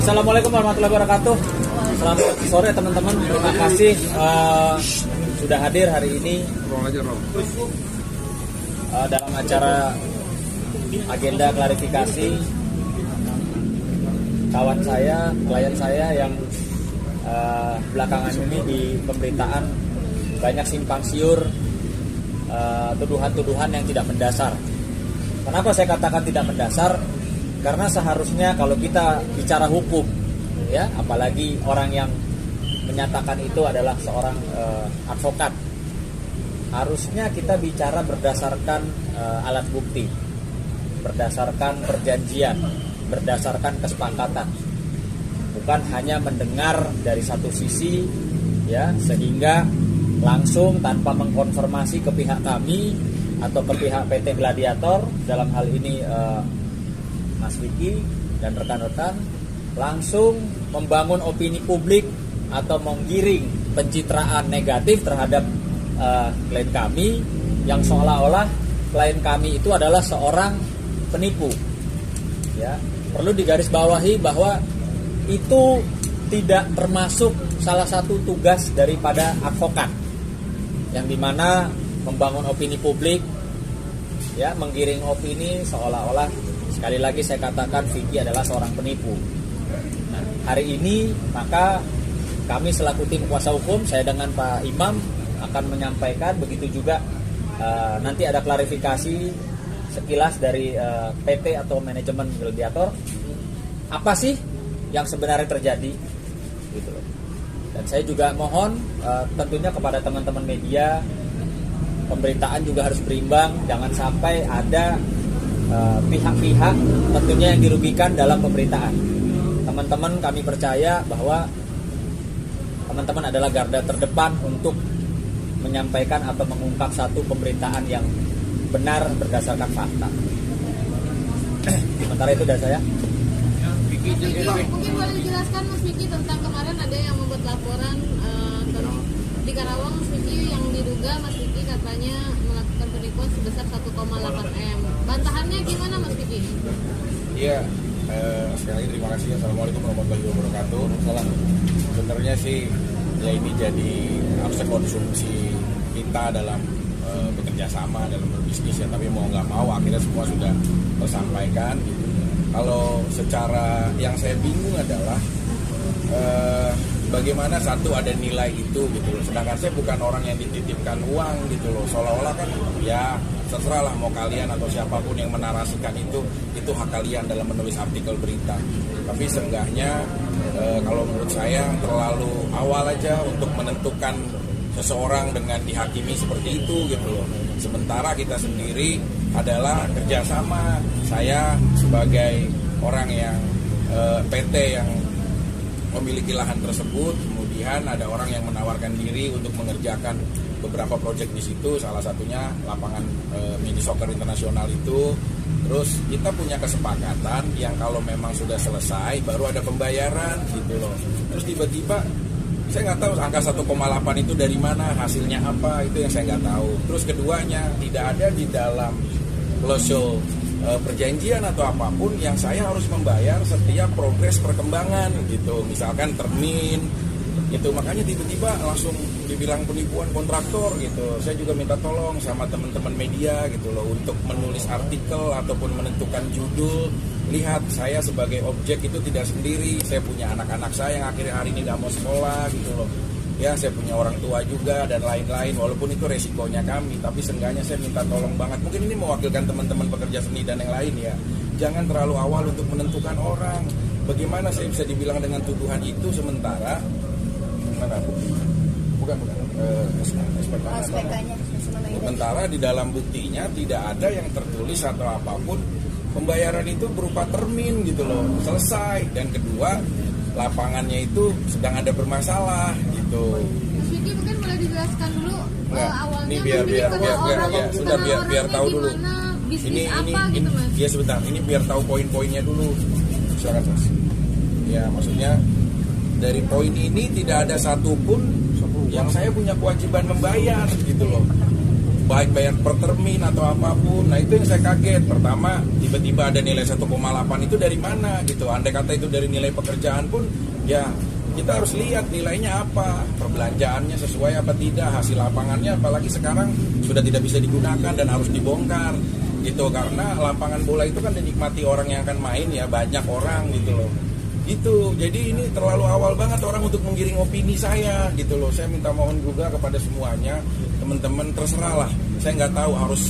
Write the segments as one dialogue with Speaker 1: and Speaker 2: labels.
Speaker 1: Assalamualaikum warahmatullahi wabarakatuh. Selamat sore teman-teman. Terima kasih sudah hadir hari ini dalam acara agenda klarifikasi kawan saya, klien saya yang belakangan ini di pemberitaan banyak simpang siur, tuduhan-tuduhan yang tidak mendasar. Kenapa saya katakan tidak mendasar? Karena seharusnya kalau kita bicara hukum, ya, apalagi orang yang menyatakan itu adalah seorang advokat, harusnya kita bicara berdasarkan alat bukti, berdasarkan perjanjian, berdasarkan kesepakatan, bukan hanya mendengar dari satu sisi, ya, sehingga langsung tanpa mengkonfirmasi ke pihak kami atau ke pihak PT Gladiator, dalam hal ini Mas Vicky dan rekan-rekan, langsung membangun opini publik atau menggiring pencitraan negatif terhadap klien kami, yang seolah-olah klien kami itu adalah seorang penipu. Ya, perlu digarisbawahi bahwa itu tidak termasuk salah satu tugas daripada advokat, yang dimana membangun opini publik, ya, menggiring opini seolah-olah, sekali lagi saya katakan, Vicky adalah seorang penipu. Nah, hari ini maka kami selaku tim kuasa hukum, saya dengan Pak Imam akan menyampaikan, begitu juga nanti ada klarifikasi sekilas dari PT atau manajemen Gladiator, apa sih yang sebenarnya terjadi, gitu loh. Dan saya juga mohon tentunya kepada teman-teman media, pemberitaan juga harus berimbang, jangan sampai ada pihak-pihak tentunya yang dirugikan dalam pemberitaan. Teman-teman, kami percaya bahwa teman-teman adalah garda terdepan untuk menyampaikan atau mengungkap satu pemberitaan yang benar berdasarkan fakta. Sementara itu dari saya.
Speaker 2: Mungkin boleh dijelaskan Mas Vicky tentang kemarin ada yang membuat laporan di Karawang, Mas Vicky, yang diduga Mas Vicky katanya melakukan penipuan sebesar 1,8 M. Bantahannya gimana Mas Vicky?
Speaker 3: Iya, sekali lagi terima kasih. Assalamualaikum warahmatullahi wabarakatuh. Salam. Sebenarnya sih ya ini jadi harusnya konsumsi kita dalam bekerja sama dalam berbisnis, ya, tapi mau nggak mau akhirnya semua sudah tersampaikan. Kalau secara yang saya bingung adalah bagaimana satu ada nilai itu gitu loh, sedangkan saya bukan orang yang dititipkan uang gitu loh, seolah-olah kan ya terserah lah mau kalian atau siapapun yang menarasikan itu hak kalian dalam menulis artikel berita. Tapi seenggaknya kalau menurut saya terlalu awal aja untuk menentukan seseorang dengan dihakimi seperti itu gitu loh. Sementara kita sendiri adalah kerjasama, saya sebagai orang yang PT yang memiliki lahan tersebut, kemudian ada orang yang menawarkan diri untuk mengerjakan beberapa proyek di situ, salah satunya lapangan mini soccer internasional itu. Terus kita punya kesepakatan yang kalau memang sudah selesai baru ada pembayaran gitu loh. Terus tiba-tiba saya nggak tahu angka 1,8 itu dari mana, hasilnya apa, itu yang saya nggak tahu. Terus keduanya, tidak ada di dalam klosure perjanjian atau apapun yang saya harus membayar setiap progres perkembangan gitu, misalkan termin itu. Makanya tiba-tiba langsung dibilang penipuan kontraktor gitu. Saya juga minta tolong sama teman-teman media gitu loh untuk menulis artikel ataupun menentukan judul. Lihat, saya sebagai objek itu tidak sendiri, saya punya anak-anak saya yang akhirnya hari ini nggak mau sekolah gitu loh. Ya, saya punya orang tua juga dan lain-lain, walaupun itu resikonya kami, tapi seenggaknya saya minta tolong banget. Mungkin ini mewakilkan teman-teman pekerja seni dan yang lain ya. Jangan terlalu awal untuk menentukan orang. Bagaimana saya bisa dibilang dengan tuduhan itu sementara mana? Bukan SPK-nya. Sementara di dalam buktinya tidak ada yang tertulis atau apapun. Pembayaran itu berupa termin gitu loh, selesai. Dan kedua, lapangannya itu sedang ada bermasalah gitu.
Speaker 2: Mas Vicky, mungkin boleh dijelaskan dulu awalnya.
Speaker 3: Ini biar tahu dulu. Ini
Speaker 2: gitu, Mas?
Speaker 3: Ya sebentar, ini biar tahu poin-poinnya dulu. Silakan Mas. Ya, maksudnya dari poin ini tidak ada satupun yang saya punya kewajiban membayar gitu loh. baik bayar per termin atau apapun. Nah itu yang saya kaget. Pertama tiba-tiba ada nilai 1,8 itu dari mana gitu. Andai kata itu dari nilai pekerjaan pun ya kita harus lihat nilainya apa, perbelanjaannya sesuai apa tidak, hasil lapangannya apalagi sekarang sudah tidak bisa digunakan dan harus dibongkar gitu, karena lapangan bola itu kan dinikmati orang yang akan main ya, banyak orang gitu loh. Gitu, jadi ini terlalu awal banget orang untuk menggiring opini saya gitu loh. Saya minta mohon juga kepada semuanya, teman-teman terserah lah. Saya nggak tahu harus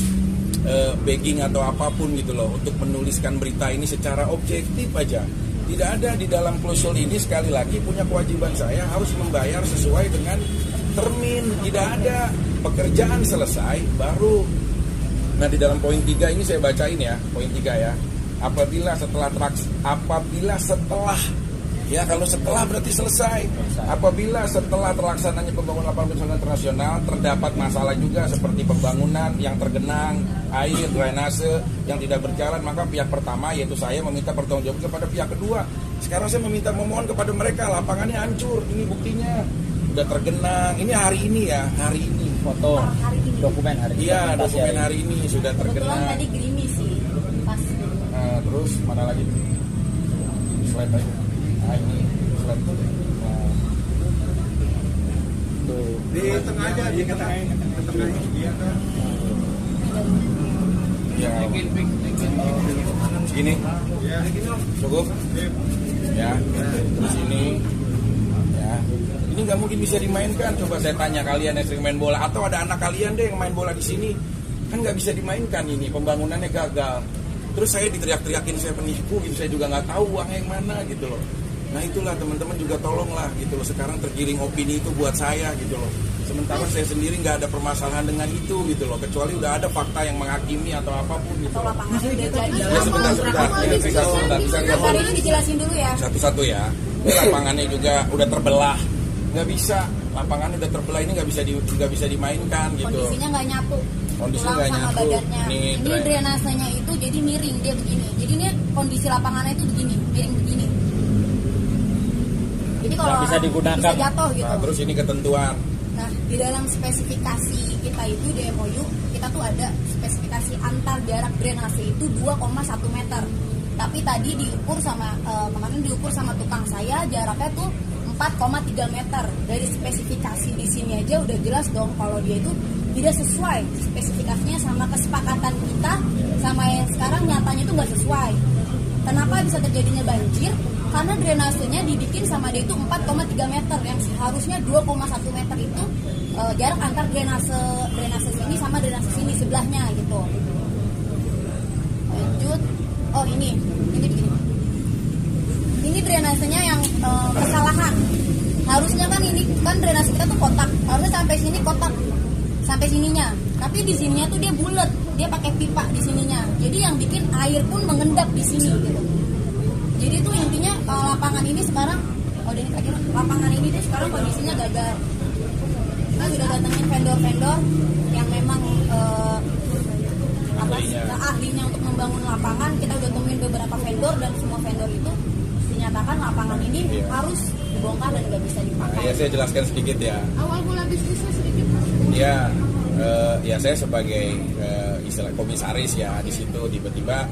Speaker 3: begging atau apapun gitu loh untuk menuliskan berita ini secara objektif aja. Tidak ada di dalam klausul ini, sekali lagi punya kewajiban saya harus membayar sesuai dengan termin. Tidak ada, pekerjaan selesai baru. Nah di dalam poin 3 ini saya bacain ya, poin 3 ya. Apabila setelah ya kalau setelah berarti selesai. Apabila setelah terlaksananya pembangunan lapangan penyelesaian internasional terdapat masalah juga seperti pembangunan yang tergenang, air, drainase yang tidak berjalan, maka pihak pertama yaitu saya meminta pertanggungjawaban kepada pihak kedua. Sekarang saya memohon kepada mereka, lapangannya hancur, ini buktinya udah tergenang. Ini hari ini ya, hari ini.
Speaker 1: Foto, dokumen hari ini.
Speaker 3: Iya, dokumen hari ini sudah tergenang.
Speaker 2: Kebetulan tadi gerimis sih, pas.
Speaker 3: Terus mana lagi? Slide aja. Nah ini slide. Nah. Tuh.
Speaker 4: Di tengah aja, di tengah. Iya kan.
Speaker 3: Ya. Segini. Cukup. Ya. Terus ini. Ya. Ini nggak mungkin bisa dimainkan. Coba saya tanya kalian yang sering main bola atau ada anak kalian deh yang main bola di sini, kan nggak bisa dimainkan ini. Pembangunannya gagal. Terus saya diteriak-teriakin saya penipu gitu, saya juga nggak tahu uangnya yang mana gitu loh. Nah itulah teman-teman juga tolonglah gitu loh. Sekarang tergiring opini itu buat saya gitu loh. Sementara saya sendiri nggak ada permasalahan dengan itu gitu loh. Kecuali udah ada fakta yang menghakimi atau apapun gitu.
Speaker 2: Atau lapangannya udah jadi.
Speaker 3: Ya sebentar. Bisa
Speaker 2: Hari ini dijelasin dulu ya.
Speaker 3: satu-satu ya. Ini lapangannya juga udah terbelah. Nggak bisa, lapangannya udah terbelah, ini nggak bisa dimainkan gitu.
Speaker 2: Kondisinya nggak nyatu.
Speaker 3: Kondisinya
Speaker 2: Tulang
Speaker 3: nggak
Speaker 2: sama
Speaker 3: nyatu.
Speaker 2: badannya.
Speaker 3: Ini
Speaker 2: Ini drainasenya itu jadi miring, dia begini. Jadi ini kondisi lapangannya itu begini, miring begini. Jadi kalau
Speaker 1: Nggak bisa
Speaker 2: orang
Speaker 1: digunakan.
Speaker 2: bisa jatuh gitu.
Speaker 3: Nah, terus ini ketentuan.
Speaker 2: Nah, di dalam spesifikasi kita itu di MOU, kita tuh ada spesifikasi antar jarak drainase itu 2,1 meter. Tapi tadi diukur sama kemarin diukur sama tukang saya, jaraknya tuh 4,3 meter. Dari spesifikasi di sini aja udah jelas dong kalau dia itu tidak sesuai spesifikasinya sama kesepakatan kita sama yang sekarang nyatanya itu nggak sesuai. Kenapa bisa terjadinya banjir? Karena drainasenya dibikin sama dia itu 4,3 meter yang seharusnya 2,1 meter itu jarak antar drainase sini sama drainase sini sebelahnya gitu. Lanjut, oh ini begini. Ini drainasenya yang kesalahan. Harusnya kan ini kan drainase kita tuh kotak, harusnya sampai sini kotak, sampai sininya. Tapi di sininya tuh dia bulat, dia pakai pipa di sininya. Jadi yang bikin air pun mengendap di sini gitu. Jadi itu intinya lapangan ini sekarang, ini terakhir, lapangan ini tuh sekarang kondisinya gagal. Kita sudah datangin vendor-vendor yang memang ahlinya untuk membangun lapangan. Kita udah temuin beberapa vendor dan semua vendor itu dinyatakan lapangan ini harus dibongkar dan nggak bisa dipakai.
Speaker 3: Ya saya jelaskan sedikit ya.
Speaker 2: Awal mula bisnisnya sedikit Mas.
Speaker 3: Ya saya sebagai istilah komisaris ya di situ tiba-tiba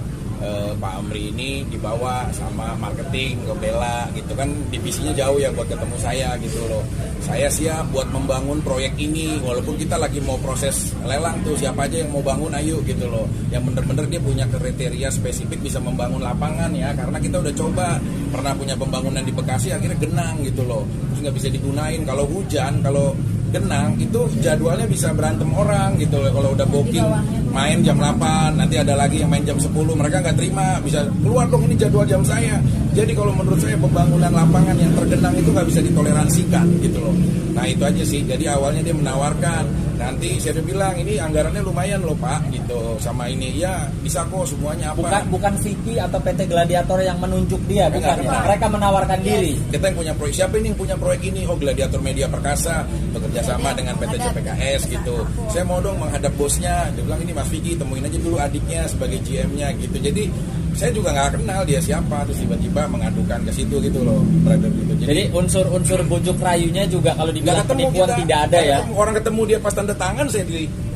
Speaker 3: Pak Amri ini dibawa sama marketing ke Bella gitu kan, divisinya jauh ya buat ketemu saya gitu loh. Saya siap buat membangun proyek ini walaupun kita lagi mau proses lelang tuh, siapa aja yang mau bangun ayo gitu loh. Yang bener-bener dia punya kriteria spesifik bisa membangun lapangan ya, karena kita udah coba pernah punya pembangunan di Bekasi akhirnya genang gitu loh. Terus nggak bisa digunain kalau hujan, kalau genang itu jadwalnya bisa berantem orang gitu loh. Kalau udah booking main jam 8 nanti ada lagi yang main jam 10, mereka nggak terima, bisa keluar dong ini jadwal jam saya. Jadi kalau menurut saya pembangunan lapangan yang tergenang itu nggak bisa ditoleransikan gitu loh. Nah itu aja sih, jadi awalnya dia menawarkan, nanti saya udah bilang ini anggarannya lumayan loh Pak gitu, sama ini ya bisa kok semuanya apa.
Speaker 1: Bukan Vicky atau PT Gladiator yang menunjuk dia, bukan ya. Mereka menawarkan diri.
Speaker 3: Kita yang punya proyek, siapa ini yang punya proyek ini? Oh Gladiator Media Perkasa bekerja sama dengan PT CPKS gitu. Saya mau dong menghadap bosnya, dia bilang ini Mas Vicky temuin aja dulu adiknya sebagai GM-nya gitu. Jadi saya juga nggak kenal dia siapa, terus tiba-tiba mengadukan ke situ gitu loh, trader gitu.
Speaker 1: Jadi unsur-unsur bujuk rayunya juga kalau dibilang
Speaker 3: nggak ketemu
Speaker 1: penipuan
Speaker 3: kita,
Speaker 1: tidak ada ya.
Speaker 3: Orang ketemu dia pas tanda tangan, saya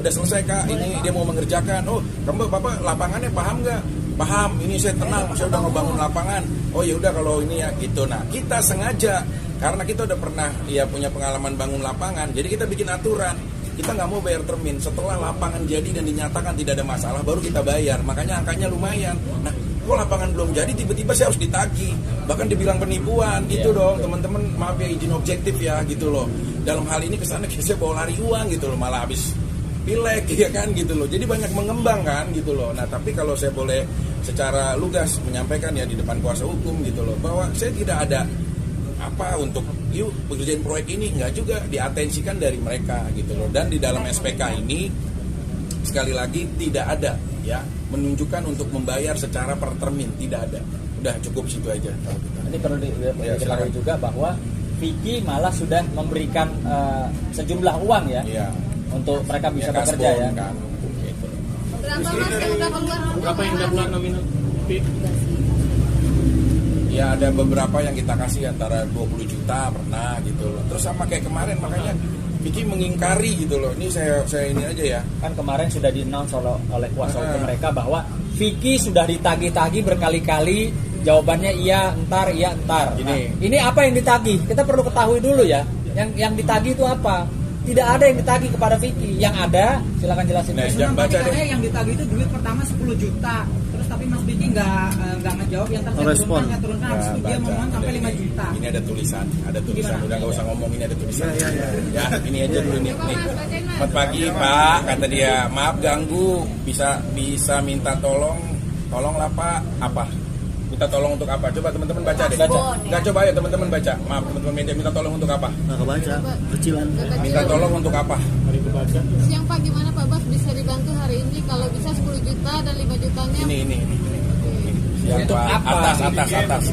Speaker 3: udah selesai Kak, ini dia mau mengerjakan. Oh, kamu Bapak lapangannya paham nggak? Paham, ini saya tenang, saya udah ngebangun lapangan. Oh ya udah kalau ini ya gitu. Nah, kita sengaja karena kita udah pernah ya punya pengalaman bangun lapangan, jadi kita bikin aturan. Kita nggak mau bayar termin setelah lapangan jadi dan dinyatakan tidak ada masalah, baru kita bayar. Makanya angkanya lumayan. Nah, kok lapangan belum jadi tiba-tiba saya harus ditagih, bahkan dibilang penipuan gitu dong teman-teman. Maaf ya, izin objektif ya gitu loh. Dalam hal ini kesana saya bawa lari uang gitu loh, malah habis pilek ya kan gitu loh. Jadi banyak mengembang kan gitu loh. Nah tapi kalau saya boleh secara lugas menyampaikan ya di depan kuasa hukum gitu loh, bahwa saya tidak ada apa untuk yuk pekerjaan proyek ini, nggak juga, diatensikan dari mereka gitu loh. Dan di dalam SPK ini sekali lagi tidak ada ya menunjukkan untuk membayar secara per termin, tidak ada. Udah cukup situ aja.
Speaker 1: Ini perlu diketahui juga bahwa Vicky malah sudah memberikan sejumlah uang ya untuk mereka bisa bekerja ya.
Speaker 3: Kan. Gitu.
Speaker 2: Berapa Mas yang udah keluar?
Speaker 4: Berapa yang udah keluar nominal?
Speaker 3: Ya ada beberapa yang kita kasih antara 20 juta pernah gitu loh. Terus sama kayak kemarin, makanya Vicky mengingkari gitu loh. Ini saya ini aja ya.
Speaker 1: Kan kemarin sudah di-announce oleh kuasa hukum mereka bahwa Vicky sudah ditagih-tagih berkali-kali, jawabannya iya entar. Ini apa yang ditagih? Kita perlu ketahui dulu ya. Yang ditagih itu apa? Tidak ada yang ditagih kepada Vicky. Yang ada, silakan jelasin.
Speaker 3: Nah, jangan baca deh.
Speaker 5: Yang ditagih itu duit pertama 10 juta. Terus tapi Mas Vicky nggak ngejawab, yang saya turunkan habis itu dia memohon sampai 5 juta.
Speaker 3: Ini ada tulisan. Udah nggak usah ngomong, ini ada tulisan. Ya, ini aja dulu nih. Selamat pagi Pak, kata dia. Maaf ganggu, bisa minta tolonglah Pak. Apa? Minta tolong untuk apa? Coba teman-teman baca deh. Nggak, coba ya teman-teman baca. Maaf teman-teman media, minta tolong untuk apa?
Speaker 6: Nggak kebaca, kecilan.
Speaker 3: Minta tolong untuk apa?
Speaker 2: Siang Pak, gimana Pak Bas bisa dibantu hari ini kalau bisa 10 juta dan 5 jutanya?
Speaker 3: Ini. Yang
Speaker 1: Untuk
Speaker 3: Pak,
Speaker 1: apa?
Speaker 3: atas.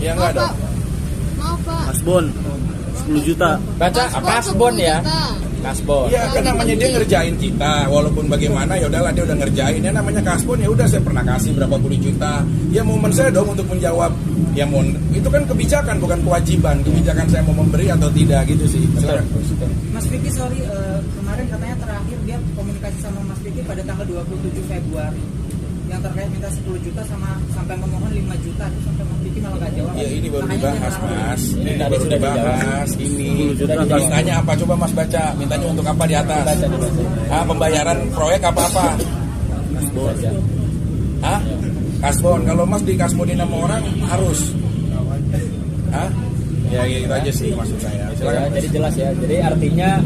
Speaker 3: Ya enggak
Speaker 2: Pak.
Speaker 3: dong.
Speaker 2: Mau Pak.
Speaker 6: Kasbon 10 juta.
Speaker 1: Baca kasbon ya. Kasbon.
Speaker 3: Iya, kan namanya dia ngerjain kita, walaupun bagaimana ya udahlah dia udah ngerjain. Ya namanya kasbon, ya udah saya pernah kasih berapa puluh juta. Ya momen saya dong untuk menjawab. Ya itu kan kebijakan bukan kewajiban. Kebijakan saya mau memberi atau tidak gitu sih. Silakan.
Speaker 5: Mas Vicky sorry, kemarin katanya terakhir dia komunikasi sama Mas Vicky pada tanggal 27 Februari. Yang terkait minta 10 juta sampai memohon 5 juta, terus sampai Mas Vicky malah gak jawab.
Speaker 3: Ya ini baru
Speaker 5: Makanya
Speaker 3: dibahas
Speaker 5: dia
Speaker 3: Mas. Ini
Speaker 1: Tadi
Speaker 3: baru
Speaker 1: sudah
Speaker 3: dibahas. Ini mintanya apa? Coba Mas baca. Mintanya untuk apa di atas? Pembayaran proyek apa-apa?
Speaker 6: Kasbon.
Speaker 3: Hah? Kasbon. Kalau Mas di kasbonin sama orang harus. Hah? Ya itu aja sih maksud saya. Silakan.
Speaker 1: Jadi jelas ya. Jadi artinya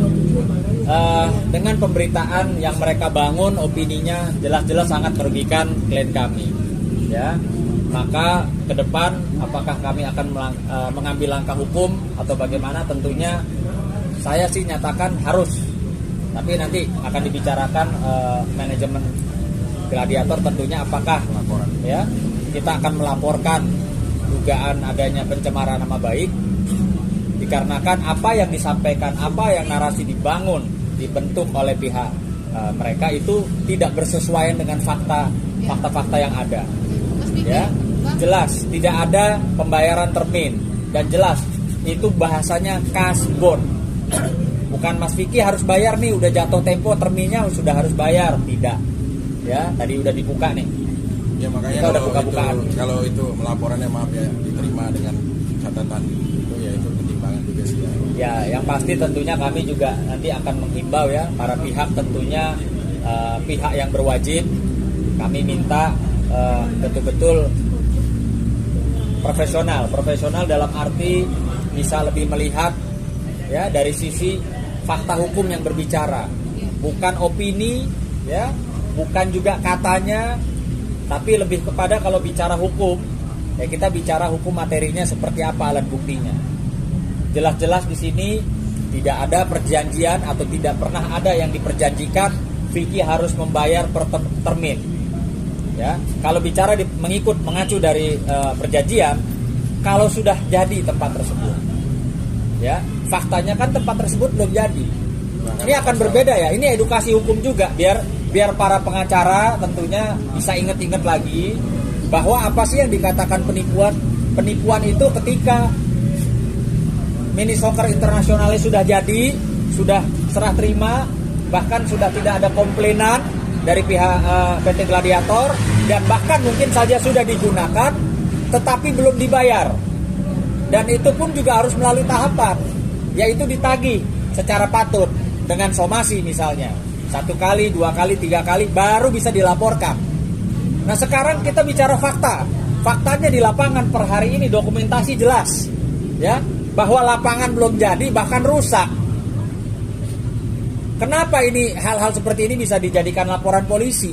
Speaker 1: dengan pemberitaan yang mereka bangun, opininya jelas-jelas sangat merugikan klien kami. Ya, maka ke depan apakah kami akan mengambil langkah hukum atau bagaimana? Tentunya saya sih nyatakan harus. Tapi nanti akan dibicarakan manajemen Gladiator tentunya apakah ya kita akan melaporkan dugaan adanya pencemaran nama baik dikarenakan apa yang disampaikan, apa yang narasi dibentuk oleh pihak mereka itu tidak bersesuaian dengan fakta-fakta yang ada. Ya, jelas tidak ada pembayaran termin dan jelas itu bahasanya kasbon. Bukan Mas Vicky harus bayar nih, udah jatuh tempo terminnya sudah harus bayar, tidak. Ya, tadi udah dibuka nih.
Speaker 3: Ya makanya
Speaker 1: kita udah buka-bukaan.
Speaker 3: Kalau itu melaporannya maaf ya diterima dengan catatan itu ya itu pertimbangan juga sih.
Speaker 1: Ya, yang pasti tentunya kami juga nanti akan menghimbau ya para pihak, tentunya pihak yang berwajib kami minta betul-betul profesional dalam arti bisa lebih melihat ya dari sisi fakta hukum yang berbicara, bukan opini ya, bukan juga katanya, tapi lebih kepada kalau bicara hukum ya kita bicara hukum materinya seperti apa, alat buktinya. Jelas-jelas di sini tidak ada perjanjian atau tidak pernah ada yang diperjanjikan Vicky harus membayar per termin. Ya, kalau bicara mengacu dari perjanjian, kalau sudah jadi tempat tersebut, ya faktanya kan tempat tersebut belum jadi. Ini akan berbeda ya. Ini edukasi hukum juga biar biar para pengacara tentunya bisa ingat-ingat lagi bahwa apa sih yang dikatakan penipuan. Penipuan itu ketika mini soccer internasionalnya sudah jadi, sudah serah terima, bahkan sudah tidak ada komplainan dari pihak PT Gladiator, dan bahkan mungkin saja sudah digunakan tetapi belum dibayar. Dan itu pun juga harus melalui tahapan, yaitu ditagih secara patut dengan somasi misalnya. 1 kali, 2 kali, 3 kali baru bisa dilaporkan. Nah sekarang kita bicara fakta. Faktanya di lapangan per hari ini dokumentasi jelas, ya, bahwa lapangan belum jadi bahkan rusak. Kenapa ini hal-hal seperti ini bisa dijadikan laporan polisi?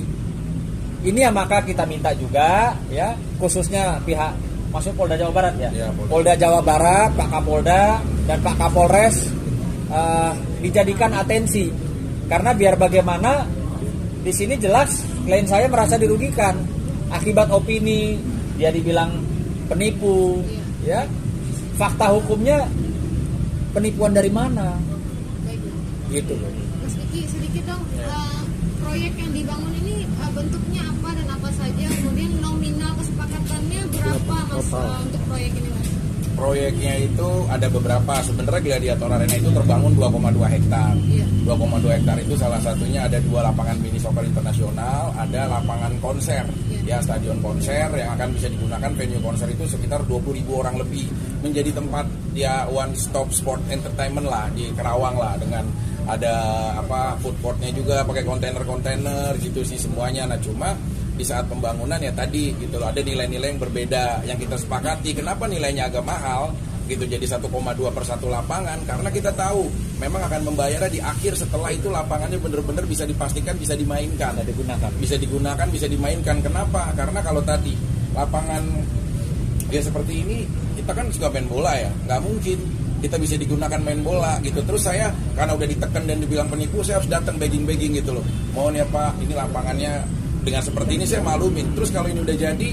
Speaker 1: Ini ya maka kita minta juga, ya, khususnya pihak masuk Polda Jawa Barat ya, Polda Jawa Barat, Pak Kapolda dan Pak Kapolres dijadikan atensi, karena biar bagaimana di sini jelas klien saya merasa dirugikan akibat opini dia dibilang penipu, ya. Fakta hukumnya penipuan dari mana? Gitu loh.
Speaker 2: Mas Diki, sedikit dong, proyek yang dibangun ini bentuknya apa dan apa saja, kemudian nominal kesepakatannya berapa Mas untuk proyek ini Mas?
Speaker 3: Proyeknya itu ada beberapa. Sebenarnya Gladiator Arena itu terbangun 2,2 hektar. 2,2 hektar itu salah satunya ada 2 lapangan mini soccer internasional, ada lapangan konser, ya, stadion konser yang akan bisa digunakan. Venue konser itu sekitar 20.000 orang lebih, menjadi tempat ya one stop sport entertainment lah di Kerawang lah, dengan ada food courtnya juga pakai kontainer-kontainer gitu sih semuanya. Nah cuma di saat pembangunan ya tadi gitu loh, ada nilai-nilai yang berbeda yang kita sepakati. Kenapa nilainya agak mahal gitu, jadi 1,2 per 1 lapangan? Karena kita tahu memang akan membayarnya di akhir, setelah itu lapangannya benar-benar bisa dipastikan bisa dimainkan, bisa digunakan, bisa dimainkan. Kenapa? Karena kalau tadi lapangan ya seperti ini, kita kan suka main bola ya, nggak mungkin kita bisa digunakan main bola gitu. Terus saya karena udah ditekan dan dibilang penipu, saya harus datang begging gitu loh, mohon ya Pak, ini lapangannya dengan seperti ini saya maklumin. Terus kalau ini udah jadi,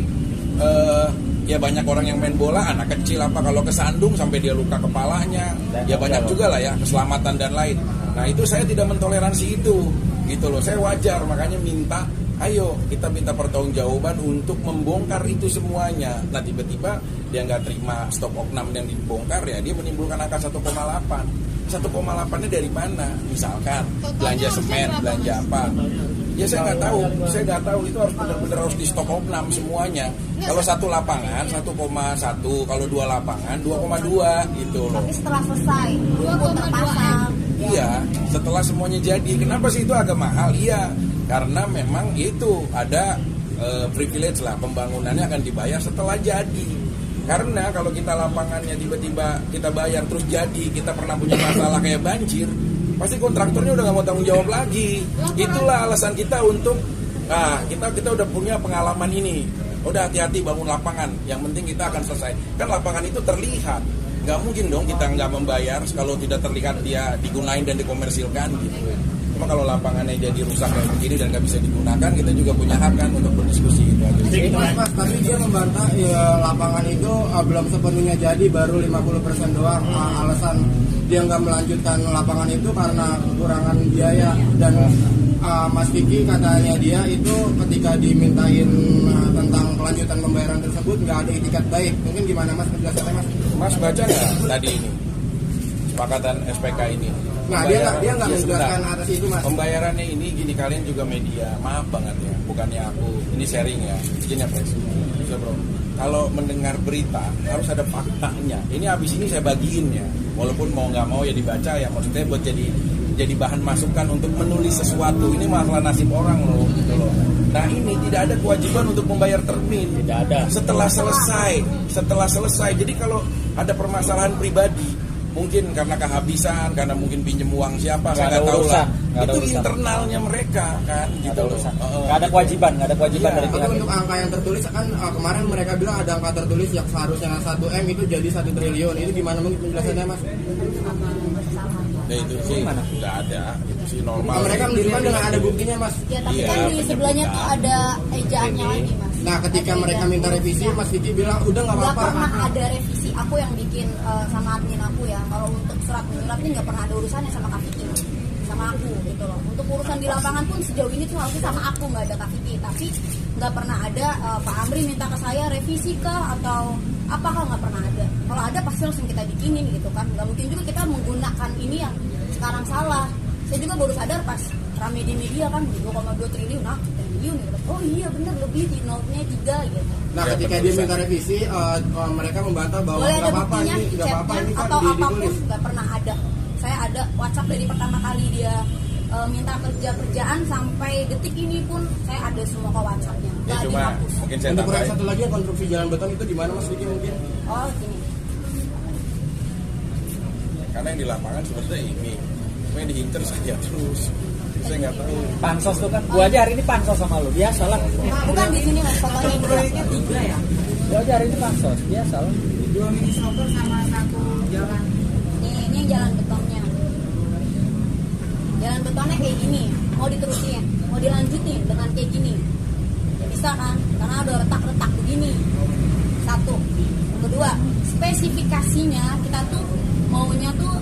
Speaker 3: ya banyak orang yang main bola, anak kecil kalau kesandung sampai dia luka kepalanya, ya banyak juga lah ya, keselamatan dan lain. Nah itu saya tidak mentoleransi itu gitu loh. Saya wajar, makanya minta, ayo kita minta pertanggungjawaban untuk membongkar itu semuanya. Nah tiba-tiba dia nggak terima stop oknum yang dibongkar, ya dia menimbulkan angka 1,8. 1,8-nya dari mana? Misalkan belanja semen, belanja apa? Ya saya nggak tahu, itu harus benar-benar harus di stop oknum semuanya. Kalau 1 lapangan 1,1, kalau 2 lapangan 2,2 gitu loh.
Speaker 7: Tapi setelah selesai,
Speaker 2: 2,2.
Speaker 3: Iya, setelah semuanya jadi. Kenapa sih itu agak mahal? Iya, karena memang itu ada privilege lah, pembangunannya akan dibayar setelah jadi. Karena kalau kita lapangannya tiba-tiba kita bayar terus jadi, kita pernah punya masalah kayak banjir, pasti kontraktornya udah nggak mau tanggung jawab lagi. Itulah alasan kita untuk, kita udah punya pengalaman ini. Udah hati-hati bangun lapangan, yang penting kita akan selesai. Kan lapangan itu terlihat, nggak mungkin dong kita nggak membayar kalau tidak terlihat dia digunain dan dikomersilkan gitu. Cuma kalau lapangannya jadi rusak kayak begini dan nggak bisa digunakan, kita juga punya hak kan untuk berdiskusi gitu aja.
Speaker 4: Mas, tapi dia membantah ya, lapangan itu belum sepenuhnya jadi, baru 50% doang. Alasan dia nggak melanjutkan lapangan itu karena kekurangan biaya. Dan Mas Kiki katanya dia itu ketika dimintain tentang kelanjutan pembayaran tersebut nggak ada itikat baik. Mungkin gimana Mas penjelasannya Mas?
Speaker 3: Mas baca nggak tadi ini sepakatan SPK ini?
Speaker 4: Nah dia nggak menjelaskan atas itu Mas.
Speaker 3: Pembayarannya ini gini, kalian juga media, maaf banget ya, bukannya aku ini sharing ya, izin ya Pres. Bisa bro, kalau mendengar berita harus ada faktanya. Ini habis ini saya bagiin ya, walaupun mau nggak mau ya dibaca ya, maksudnya buat jadi bahan masukan untuk menulis sesuatu. Ini masalah nasib orang loh gitu loh. Nah ini tidak ada kewajiban untuk membayar termin,
Speaker 1: Tidak ada.
Speaker 3: setelah selesai. Jadi kalau ada permasalahan pribadi, mungkin karena kehabisan, karena mungkin pinjem uang siapa, saya nggak tahu lah. Itu internalnya mereka kan, gitu loh.
Speaker 1: Nggak ada kewajiban
Speaker 3: Iya,
Speaker 1: dari
Speaker 4: Tapi
Speaker 1: pihak.
Speaker 4: untuk angka yang tertulis kan kemarin mereka bilang ada angka tertulis yang seharusnya 1M itu jadi 1 triliun. Itu gimana mungkin penjelasannya Mas?
Speaker 3: Nah, itu sih nggak ada, itu sih normal.
Speaker 4: Mereka menunjukkan dengan ada buktinya Mas.
Speaker 7: Ya tapi
Speaker 3: Iya,
Speaker 7: kan di sebelahnya tuh ada ejaannya lagi Mas.
Speaker 4: Nah ketika mereka minta revisi, Mas Kiki bilang udah nggak
Speaker 7: Nggak
Speaker 4: apa-apa.
Speaker 7: pernah ada revisi, aku yang bikin sama admin aku ya. Kalau untuk surat menyurat ini nggak pernah ada urusannya sama Kak Vicky. sama aku gitu loh. Untuk urusan di lapangan pun sejauh ini tuh harusnya sama aku, nggak ada Kak Vicky. Tapi nggak pernah ada Pak Amri minta ke saya revisi kah atau apa, kah nggak pernah ada. Kalau ada pasti langsung kita bikinin gitu kan. Nggak mungkin juga kita menggunakan ini yang sekarang salah. Saya juga baru sadar pas rame di media kan 2,2 triliun, triliun gitu. Oh iya bener, lebih di notnya 3 gitu.
Speaker 4: Nah, ketika dia minta revisi, mereka membantah bahwa
Speaker 7: Boleh ada
Speaker 4: nggak apa-apa
Speaker 7: buktinya,
Speaker 4: ini, nggak apa-apa
Speaker 7: chatnya
Speaker 4: ini kan
Speaker 7: atau apapun,
Speaker 4: ditulis.
Speaker 7: nggak pernah ada. Saya ada WhatsApp dari pertama kali dia minta kerjaan sampai detik ini pun saya ada semua ke WhatsAppnya.
Speaker 3: Ya,
Speaker 7: Nggak
Speaker 3: cuma
Speaker 7: dihapus.
Speaker 3: mungkin saya
Speaker 4: Untuk proyek
Speaker 3: tambahin.
Speaker 4: satu lagi yang konstruksi jalan beton itu di mana Mas Vicky mungkin?
Speaker 7: Oh gini.
Speaker 3: Karena yang di lapangan sebenarnya ini, cuma yang diinter saja terus. Saya nggak tahu.
Speaker 1: Pansos tuh kan, gua aja hari ini pansos sama lu, biasa lah.
Speaker 7: Bukan di sini Mas, fotonya ini.
Speaker 5: Proyeknya 3 ya,
Speaker 1: Gua aja hari ini pansos, biasa lah.
Speaker 5: 2 mini shelter sama 1 jalan.
Speaker 7: Ini yang jalan betonnya. Jalan betonnya kayak gini, mau diterusin, mau dilanjutin dengan kayak gini. Bisa kan? Karena ada retak-retak begini. Satu. Yang kedua, spesifikasinya kita tuh maunya tuh